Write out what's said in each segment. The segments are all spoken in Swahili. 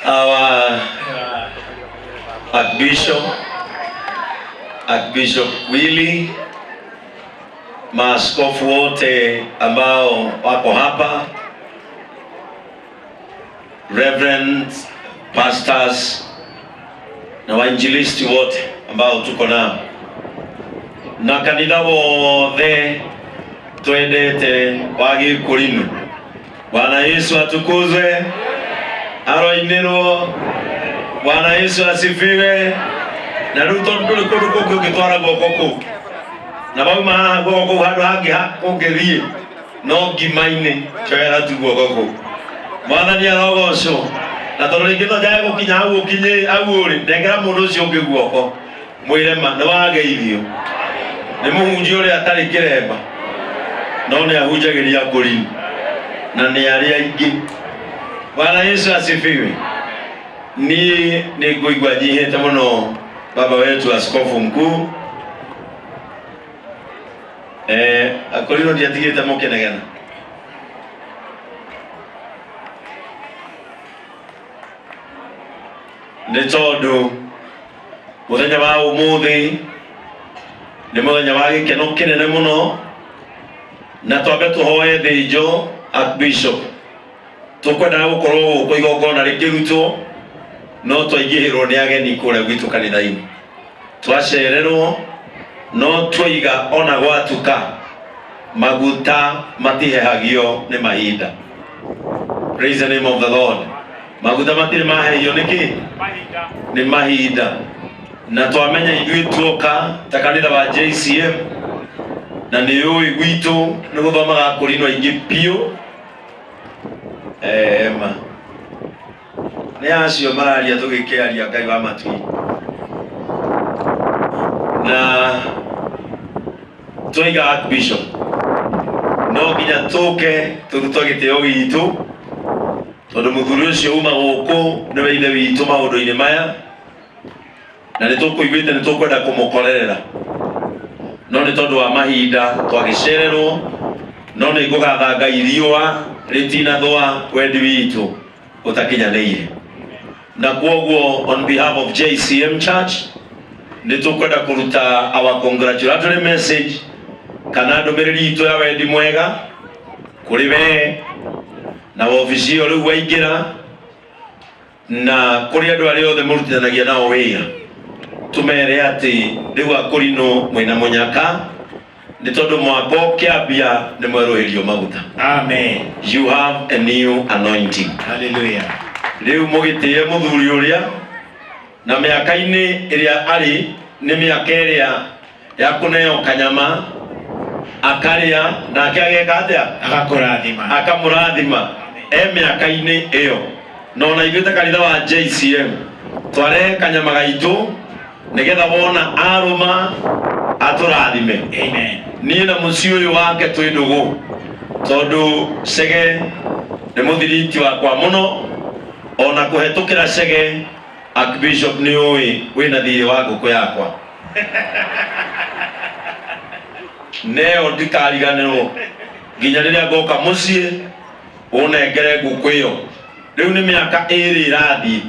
our Archbishop Willy, maaskofu wote ambao wako hapa, Reverend pastors na wainjilisti wote ambao tuko nao, na kanitha wothe twendete wagi kulinu. Bwana Yesu atukuzwe, aroinirwo. Bwana Yesu asifiwe. Na ruto ndule kuruko kitwara goko na bauma goko hado hagi hakongethie no gimaine twera tugo goko. Mwana ni arogoco na tondu ringi no jaye gukinya hau ukinye au uri ndengera mundu ucio ungi guoko mwire ma ni wageithio ni muhunji uri atari kiremba no ni ahunjagiria kulini na ni ari aingi. Bwana Yesu asifiwe. Ni kuigwa jihete muno baba wetu askofu mkuu akorino ndiatigite mukenegena ni tondu muthenya wa umuthi ni muthenya wa gikeno kinene muno, na twambe tuhoe thijo Archbishop tukwenda gukorwo guko igongona rikirutwo no twaingihirwo ni ageni kure gwitu kanitha-ini twacererwo no twiga ona gwatuka maguta matihehagio ni mahinda. Praise the name of the Lord. Maguta matire mahehio niki ni mahinda, na twamenya ithuĩ tuoka ta kanitha wa JCM na ni uyu gwitu ni guthomaga kurinwo ingi piu ma ni acio mararia tugikiaria Ngai wa matui na twiga Archbishop no nginya tuke turuto gitio gitu tondu muthuri ucio uma guku ni weithe witu maundu-ini maya na ni tukuiguite ni tukwenda kumukorerera no ni tondu wa mahinda twagicererwo no ni ngugatha Ngai riua ritina thwa wendi witu utakinyanĩire. Na kwoguo on behalf of JCM Church ni tukwenda kuruta our congratulatory message kana ndumiriri itu ya wendi mwega kuri we na ofisi yo riu waingira na kuri andu aria othe murutithanagia nao wira. Tumere ati riu akurino mwina munyaka ni tondu mwako kiambia ni mweruhirio maguta. Amen. You have a new anointing. Hallelujah. Riu mugitie muthuri uria na miaka-ini iria ari ni miaka iria ya kuneo kanyama akaria na akageka atia akamurathima miaka-ini iyo no na ithuĩ ta kanitha wa JCM tware kanyama gaitu nigetha wona aruma aturathime. Amen. Ni na muci uyu wake twi ndugu tondu Cege ni muthiriti wakwa muno ona kuhetukira Cege Archbishop ni uwi wina thiri wa nguku yakwa neo ndikariganirwo nginya riria ngoka mucii unengere nguku iyo. Riu ni miaka iri irathi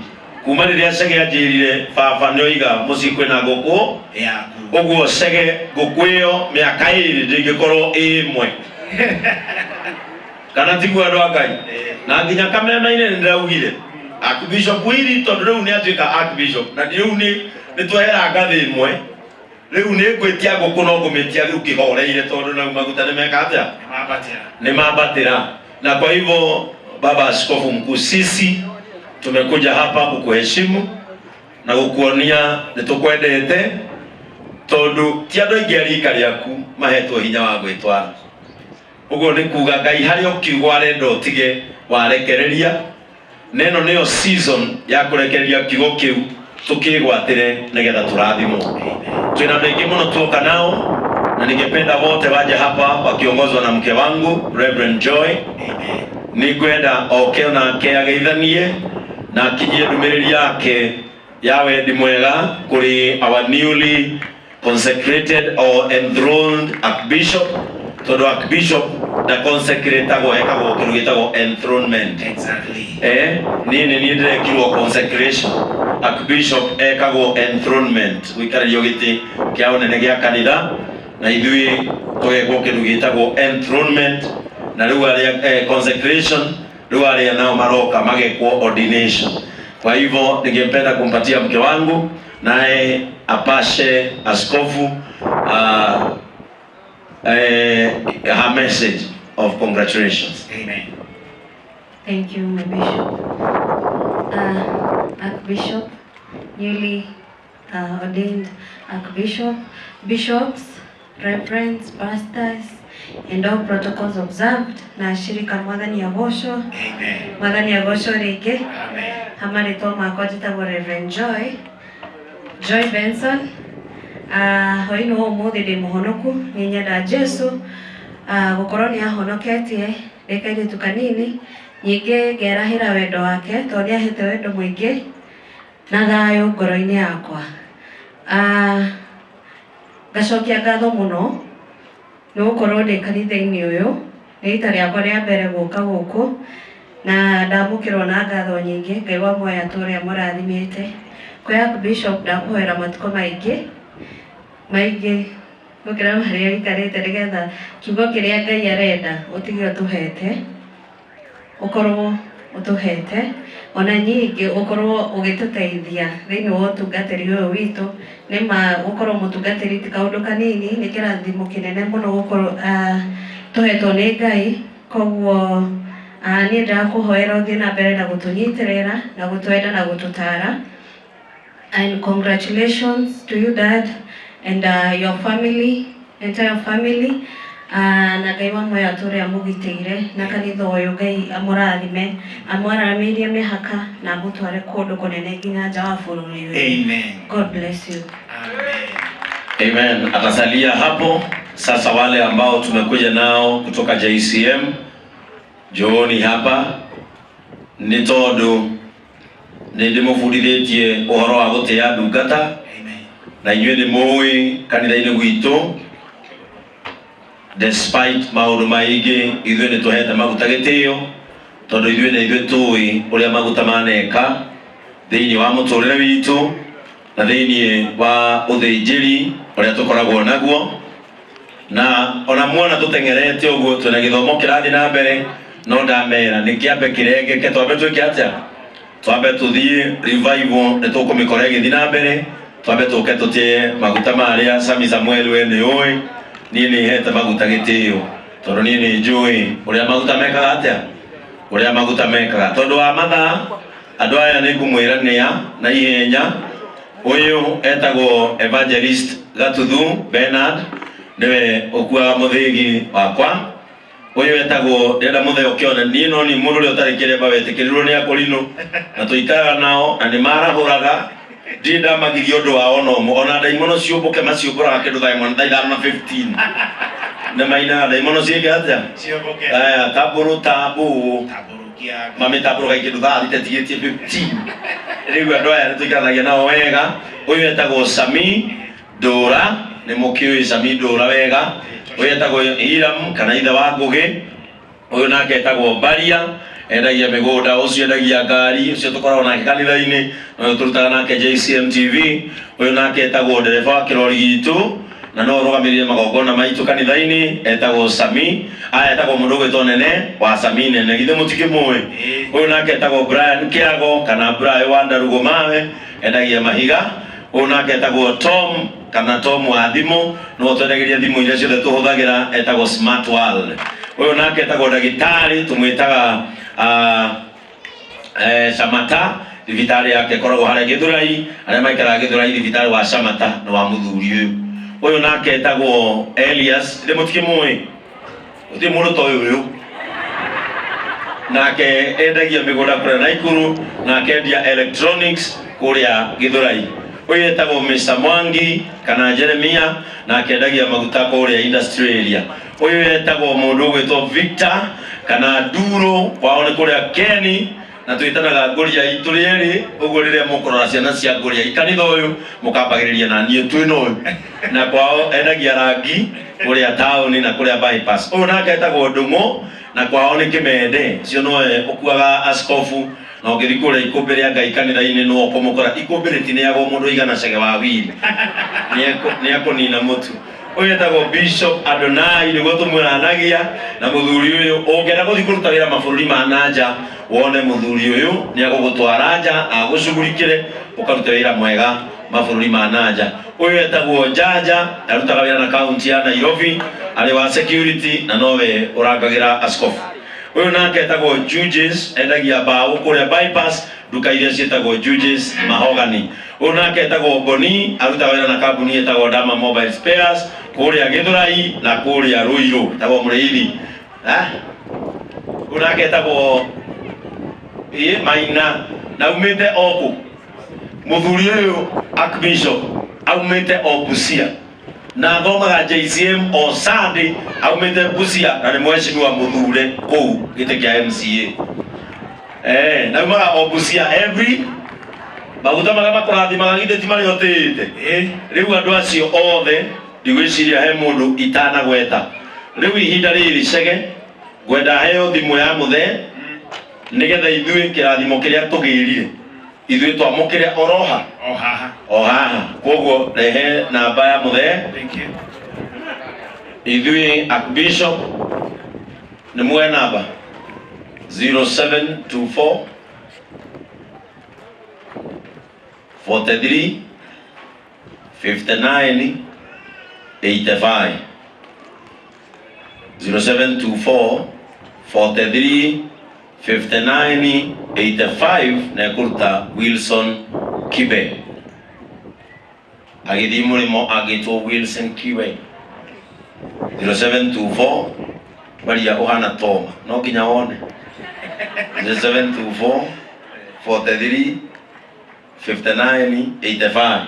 kuma riria Cege anjirire baba ni oiga mucii kwina nguku yaku, uguo Cege nguku iyo miaka iri ndingikorwo imwe kana tiguo andu a Ngai. Na nginya kamena-ini ndiraugire Archbishop Willy tondu riu ni atuika Archbishop na riu ni twehera ngathi imwe riu ni ngwitia nguku no ngumitia riu kihoreire tondu na maguta ni meka atia ni mabatira. Na kwa hivyo baba askofu mkuu, sisi tumekuja hapa kukuheshimu na kukuonia ni tukwendete tondu ti andu aingi arika riaku mahetwo hinya wa gwitwara. Uguo ni kuga Ngai haria ukiugwa arenda utige warekereria neno niyo season ya kurekereria kiugo kiu tukigwatire nigetha turathimwo. Twina andu aingi muno tuoka nao na ningependa wote waje hapa wakiongozwa na mke wangu Reverend Joy. Ningwenda oke nake ageithanie na akinyie ndumiriri yake ya wendi mwega kuri our newly consecrated or enthroned Archbishop todo archbishop na consecrate go ekago kirugitago enthronement. Exactly. Ni ndire kirwo consecration. Archbishop ekago enthronement. Wikari yogiti kia onene gia kanitha na ithui tugekwo kirugitago enthronement na riu ari consecration riu ari nao maroka magekwo ordination. Kwa hivyo ningependa kumpatia mke wangu naye apashe askofu her message of congratulations. Amen. Thank you, my bishop. Archbishop, newly ordained archbishop, bishops, reverends, pastors, and all protocols observed. Na shirika mwathani ya gosho. Amen. Mwathani ya gosho rege. Amen. Hamari to makojita wa Reverend Joy Benson. Hoino umuthi ndi muhonoku ni nyenda Jesu gukoroni ahonoketie rekaire tukanini nyinge ngerahira wendo wake tondũ ahete wendo mwingi na thayo ngoro-ini yakwa. Ngacokia ngatho muno nĩ gũkorwo ndĩ kanitha-inĩ ũyũ nĩ rita rĩakwa rĩa mbere gũka gũkũ na ndamũkĩrwo na ngatho nyingĩ. Ngai wa muoyo atũũre amũrathimĩte. Kwa Archbishop ndakũhoera matukũ maingĩ gũkĩra marĩa wikarĩte nĩgetha kiugo kĩrĩa Ngai arenda ũtige ũtũhete, ũkorwo ũtũhete, ona ningĩ ũkorwo ũgĩtũteithia thĩinĩ wa ũtungatĩri ũyũ witũ. Nĩma gũkorwo mũtungatĩri ti kaũndũ kanini, nĩ kĩrathimo kĩnene mũno gũkorwo tũhetwo nĩ Ngai. Koguo niĩ ndakũhoera ũthiĩ na mbere na gũtũnyitĩrĩra na gũtwenda na gũtũtara. And congratulations to you, Dad, and your family, entire family. Na Ngai wa muoyo atũũre amũgitĩire na kanitha ũyũ Ngai amũrathime, amwaramĩrie mĩhaka na amũtware kũndũ kũnene nginya nja wa bũrũri ũyũ. Amen. God bless you. Amen. Amen. Atasalia hapo. Sasa wale ambao tumekuja nao kutoka JCM, jooni hapa ni tondu nindimũbundithĩtie ũhoro wa gũtĩa ndungata na inyuĩ nĩ mũĩ kanitha-inĩ gwitũ despite maũndũ maingĩ ithuĩ nĩ tũhete maguta gĩtĩo tondũ ithuĩ nĩ ithuĩ tũĩ ũrĩa maguta maneka thĩinĩ wa mũtũrĩre witũ na thĩinĩ wa ũthĩnjĩri ũrĩa tũkoragwo naguo. Na ona muona tũteng'erete ũguo twĩna gĩthomo kĩrathiĩ na mbere, no ndamera nĩ kĩambe kĩrengeke twambe twĩke atĩa, twambe tũthiĩ revival nĩ tũkũmĩkora ĩgĩthiĩ na mbere, twambe tũke tũtĩe maguta marĩa Sami Samuel we nĩ ũĩ niĩ nĩ hete maguta gĩtĩo tondũ niĩ nĩ njũĩ ũrĩa maguta mekaga atĩa, ũrĩa maguta mekaga. Tondũ wa mathaa andũ aya nĩ ngũmwĩrania na ihenya. Ũyũ etagwo Evangelist Gatuthu Bernard, niwe ũkuaga mũthĩgi wakwa. Ũyũ etagwo ndĩrenda mũtheo kĩone niĩ no nĩ mũndũ ũrĩa ũtarĩ kĩremba wetĩkĩrirwo nĩ akũrinũ na tũikaraga nao na nĩ marahũraga ndirĩ ndamagiria ũndũ wao no ũmwe. Ona ndaimono ciũmbũke maciũmbũraga kĩndũ thaa 1:15 nĩ mainaga ndaimono ciĩke atĩa tambũrũ tambũ mamĩtambũrũga kĩndũ thaa thitetigĩtie 15. Rĩu andũ aya nĩ tũikaranagia nao wega. Ũyũ etagwo Sami Ndũra, nĩ mũkĩũĩ Sami Ndũra wega. Ũyũ etagwo Hiram kana ithe wa Ngũgĩ. Ũyũ nake etagwo Baria, endagia mĩgũnda, ũcio endagia ngari, ũcio tũkoragwo nake kanitha-inĩ, ũyũ tũrutaga nake JCM TV. Ũyũ nake etagwo ndereba wa kĩrori gitũ na no ũrũgamĩrĩre magongona maitũ kanitha-inĩ, etagwo Sami. Aya etagwo mũndũ ũgwĩtwo Nene wa Sami Nene, githĩ mũtikĩmũĩ. Ũyũ nake etagwo Brian Kĩago kana Brian wa Ndarugo Mawe, endagia mahiga. Ũyũ nake etagwo Tom kana Tom wa thimũ, no twendagĩria thimũ iria ciothe tũhũthagĩra, etagwo Smart World. Ũyũ nake etagwo ndagĩtarĩ, tũmwĩtaga Shamata, thibitarĩ yake ĩkoragwo harĩa Gĩthũrai, arĩa maikaraga Gĩthũrai thibitarĩ wa Shamata na wa mũthuri ũyũ. Ũyũ nake etagwo Elias, ndĩ mũtikĩmũĩ, gũtirĩ mũndũ ta ũyũ. Nake endagia mĩgũnda kũrĩa Naikuru, nake endia electronics kũrĩa Gĩthũrai. Ũyũ etagwo Mr. Mwangi kana Jeremia, nake endagia maguta kũrĩa industry area. Ũyũ etagwo mũndũ ũgwĩtwo Victor kana Nduro, kwao nĩ kũrĩa Keni, na twitanaga ngoria itu riri uguo riria mukorora ciana cia ngoria ikanitha uyu mukambagiriria na nie twina uyu na kwao endagia rangi kuria tauni na kuria bypass uyu nake etagwo Ndung'u na kwao ni Kimende cio noe ukuaga askofu na ũgĩthiĩ kũrĩa ikũmbĩ rĩa Ngai kanitha-inĩ no ũkũmũkora ikũmbĩ rĩtinĩagwo mũndũ igana cege wa wili nĩekũnina mũtu. Ũyũ etagwo Bishop Adonai nĩguo tũmwĩranagia na mũthuri ũyũ ũngĩenda gũthiĩ kũruta wĩra mabũrũri ma nanja wone mũthuri ũyũ nĩegũgũtwara nja agũcugurikĩre ũkarute wĩra mwega mabũrũri ma nanja. Ũyũ etagwo Njaja arutaga wĩra na kaunti ya Nairobi arĩ wa security na nowe ũrangagĩra askofu. Uyu nake etagwo Judges endagia mbaũ kũrĩa bypass nduka iria ciĩtagwo Judges Mahogany. Uyu nake etagwo Boni arutaga wĩra na kambuni etagwo Dama Mobile Spares kũrĩa Gĩthũrai na kũrĩa Ruiru etagwo mũrĩithi. Uyu nake etagwo Maina na umĩte oku. Mũthuri ũyũ Archbishop aumĩte o Busia na thomaga JCM o Sunday aumite Busia na ni mheshimiwa muthure kuu gite kia MCA na umaga o Busia every baguta magama kũrathimaga githĩ ti marĩ hotĩte rĩu andũ acio othe ndigwĩciria he mũndũ itanagweta rĩu ihinda rĩrĩ Chege ngwenda heo thimũ ya mũthee nĩgetha ithuĩ kĩrathimo kĩrĩa tũgĩrire ithuĩ twamũkĩre o haha koguo rehe namba ya mũthee ithuĩ Archbishop nĩ muoe namba 0724 43 59 85 0724 43 59 85 na kuruta Wilson Kibe agithii murimo agitwo Wilson Kibe 0724 baria uhana toma no kinya wone 0724 43 59 85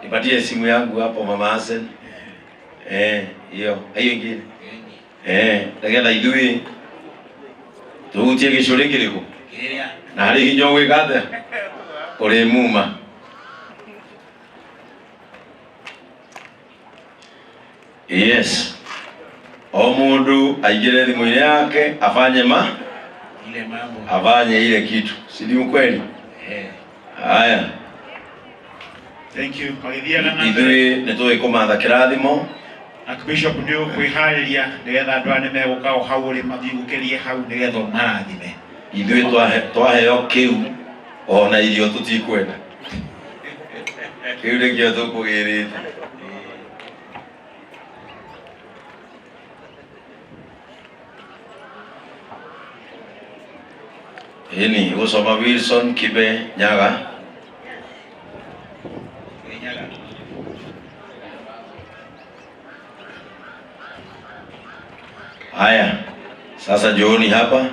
nipatie simu yangu hapo mama Hasen hiyo ingine ndagetha ithuĩ tuhutie gĩcũrĩ kĩrĩkũ na harĩ hinya ũgwĩka atĩa ũrĩ muma. Yes, o mũndũ aingĩre thimũ-inĩ yake afanye ile kitu, si ndio kweli? Haya, thank you. Ithuĩ nĩtũĩ kũmatha kĩrathimo. Archbishop ndio kwĩharĩria nĩgetha andũ ane megũka o hau ũrĩ mathiũkĩrie hau nĩgetha marathime. Ithuĩ twaheo kĩu ona irio tũtikwenda kĩu nĩkĩo tũkũgĩrĩte. Hini gũcoma Wilson Kibe Nyaga. Haya, sasa jioni hapa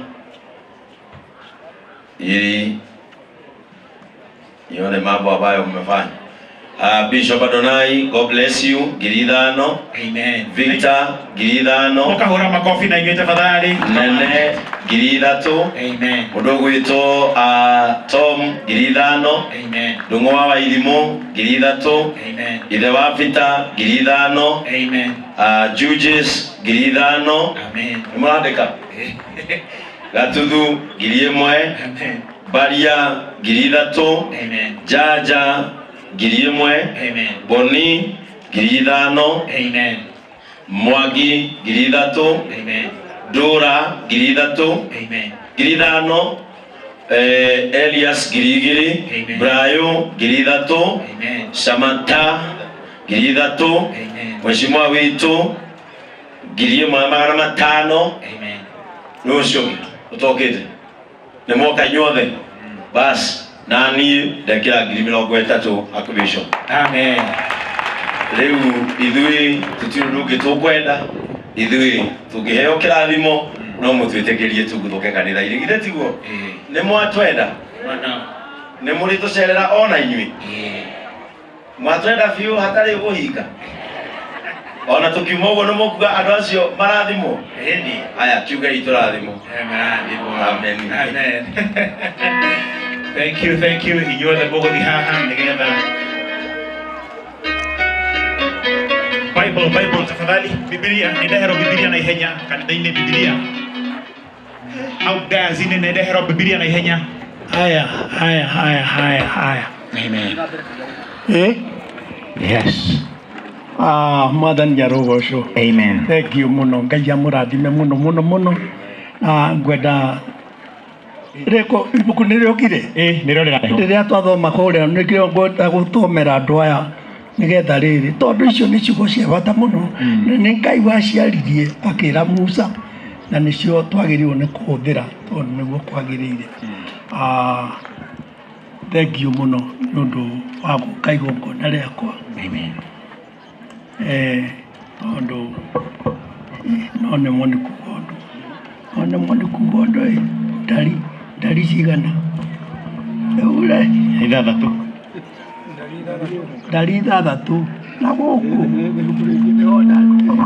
ili nione mambo ambayo mmefanya. Bishop Adonai, God bless you. Girithano. Amen. Victor, Girithano. Mukahora makofi na ingĩ tafadhali. Nene, Girithato. Amen. Mudogo wito Tom, Girithano. Amen. Ndung'u wa Wairimu, Girithato. Amen. Ithe wa Peter, Girithano. Amen. Judges, Girithano. Amen. Murandika. Gatuthu, Giriemwe. Amen. Baria, Girithato. Amen. Jaja, Giriemwe. Amen. Boni, Girithano. Amen. Mwangi, Girithato. Amen. Dora, Girithato. Amen. Girithano. Elias, Girigiri. Amen. Brayo, Girithato. Amen. Samantha, Girithato. Amen. Mheshimiwa witu Giriemwe 500. Amen. Nucio utokete nĩ mwoka inyuothe basi nani ndekĩra 30,000 Archbishop. Amen. Rĩu ithuĩ tũtirĩ ũndũ ũngĩ tũkwenda, ithuĩ tũngĩheo kĩrathimo no mũtwĩtĩkĩrie tũguthũke kanitha-inĩ githĩ tiguo? Nĩ mwatwenda nĩ mũrĩ tũcerera ona inyuĩ mwatwenda biũ hatarĩ gũhinga ona tukiuma ũguo nĩ mũkuga andũ acio marathimwo. Aya kiugai tũrathimwo. Amen. Amen. Thank you. Inyuothe mũgũthi haha nĩgetha Bible tafadhali. Biblia, nĩndehero Biblia na ihenya kanitha-inĩ Biblia. Au gazi-inĩ nĩndehero Biblia na ihenya. Haya. Amen. Yes. Mwathani arogocwo. Amen. Thank you muno. Ngai amũrathime muno. Ngwenda reko ibuku nĩrĩokire. Nĩrĩorera. Rĩrĩa twathoma kũrĩa nĩkĩo ngwenda gũthomera andũ aya nĩgetha rĩrĩ tondũ icio nĩ ciugo cia bata muno. Nĩ Ngai waciaririe akĩra Musa na nĩcio twagĩrĩirwo nĩ kũhũthĩra tondũ nĩguo kwagĩrĩire. Thank you muno nĩ ũndũ wa gũka igongona rĩakwa. Amen. Tondũ no nemwo nĩ kuga ũndũ ndari cigana ure ndari ithathatũ na gũkũ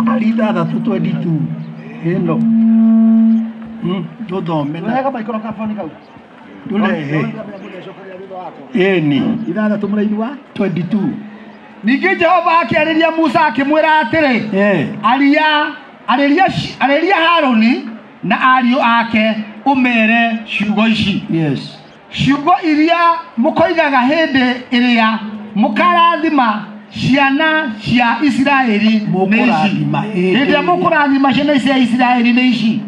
ndari ithathatũ 22 ĩno tũthome tũrehe ĩni ithathatũ mũraigua 22. Ningĩ Jehova akĩarĩria Musa akĩmwĩra atĩrĩ, arĩria Harũni na ariũ ake ũmere ciugo ici. Yes. Ciugo iria mũkoigaga hĩndĩ ĩrĩa mũkarathima ciana cia Isiraeli nĩ ici. Hĩndĩ ĩrĩa mũkũrathima ciana cia Isiraeli nĩ ici.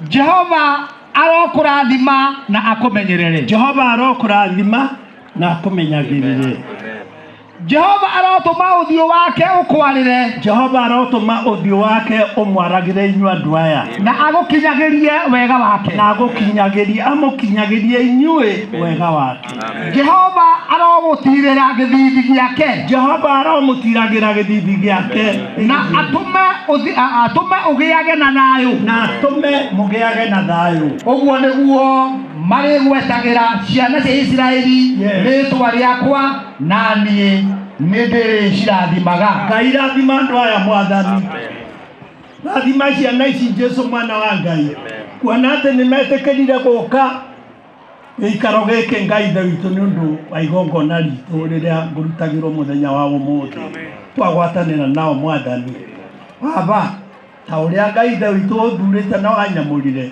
Jehova arokũrathima na akũmenyerere. Jehova arokũrathima na akũmenyagĩrĩre. Jehova arotũma ũthiũ wake ũkwarĩre. Jehova arotũma ũthiũ wake ũmwaragĩre inyuĩ andũ aya na agũkinyagĩrie wega wake. Na amũkinyagĩrie inyuĩ wega wake. Jehova arogũtirĩra gĩthithi gĩake. Jehova aromũtiragĩra gĩthithi gĩake na atũme ũgĩage na thayũ. Na atũme mũgĩage na thayũ. Ũguo nĩguo marĩgwetagĩra ciana cia Isiraeli rĩĩtwa rĩakwa na niĩ nĩndĩrĩcirathimaga. Ngai rathima andũ aya Mwathani. Rathima ciana ici Jesũ mwana wa Ngai. Kuona atĩ nĩmetĩkĩrire gũka gĩikaro gĩkĩ Ngai Ithe witũ nĩ ũndũ wa igongona ritũ rĩrĩa ngũrutagĩrwo mũthenya wa ũmũthĩ. Twagwatanĩra nao Mwathani. Baba, ta ũrĩa Ngai Ithe witũ ũthurĩte na wanyamũrire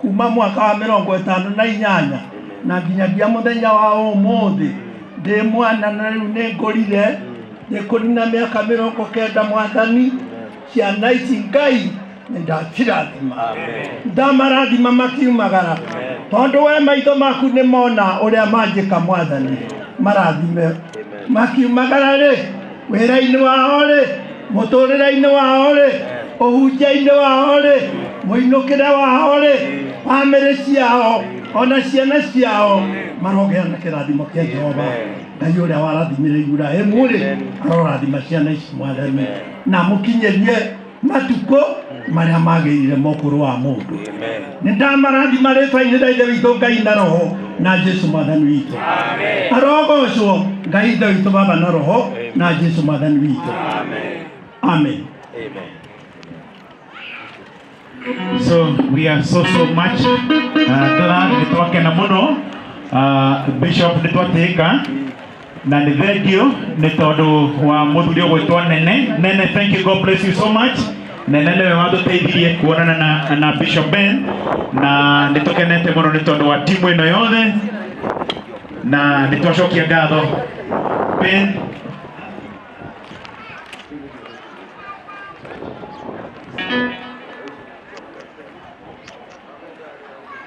kuma mwaka wa 58 na nginyagia mũthenya wa ũmũthĩ ndĩ mwana na rĩu nĩngũrire ndĩkũri na mĩaka 90 Mwathani. Ciana ici Ngai nĩndacirathima. Ndamarathima makiumagara tondũ we maitho maku nĩ mona ũrĩa manjĩka Mwathani. Marathime makiumagara rĩ wĩra-inĩ wao rĩ mũtũrĩre-inĩ wao rĩ ũhunjia-inĩ wao rĩ mũinũkĩre wao rĩ bamĩrĩ ciao ona ciana ciao marogĩa na kĩrathimo kĩa Jehova. Ngai ũrĩa warathimire Iburahĩmu rĩ arorathima ciana ici Mwathani na mũkinyĩrie matukũ marĩa magĩrĩire mũkũrũ wa mũndũ. Nĩndamarathima rĩtwa-inĩ rĩa Ithe witũ Ngai na Roho na Jesũ Mwathani witũ. Arogocwo Ngai Ithe witũ Baba na Roho na Jesũ Mwathani witũ. Amen. So we are so much glad nitwakena muno Bishop nitwatĩka na nĩ thengiũ nĩ tondũ wa mũthuri ũgwĩtwo Nene. Thank you, God bless you so much. Nene nĩwe watũteithirie kuonana na Bishop Ben na nĩtũkenete mũno nĩ tondũ wa timu ĩno yothe na nĩtwacokia ngatho Ben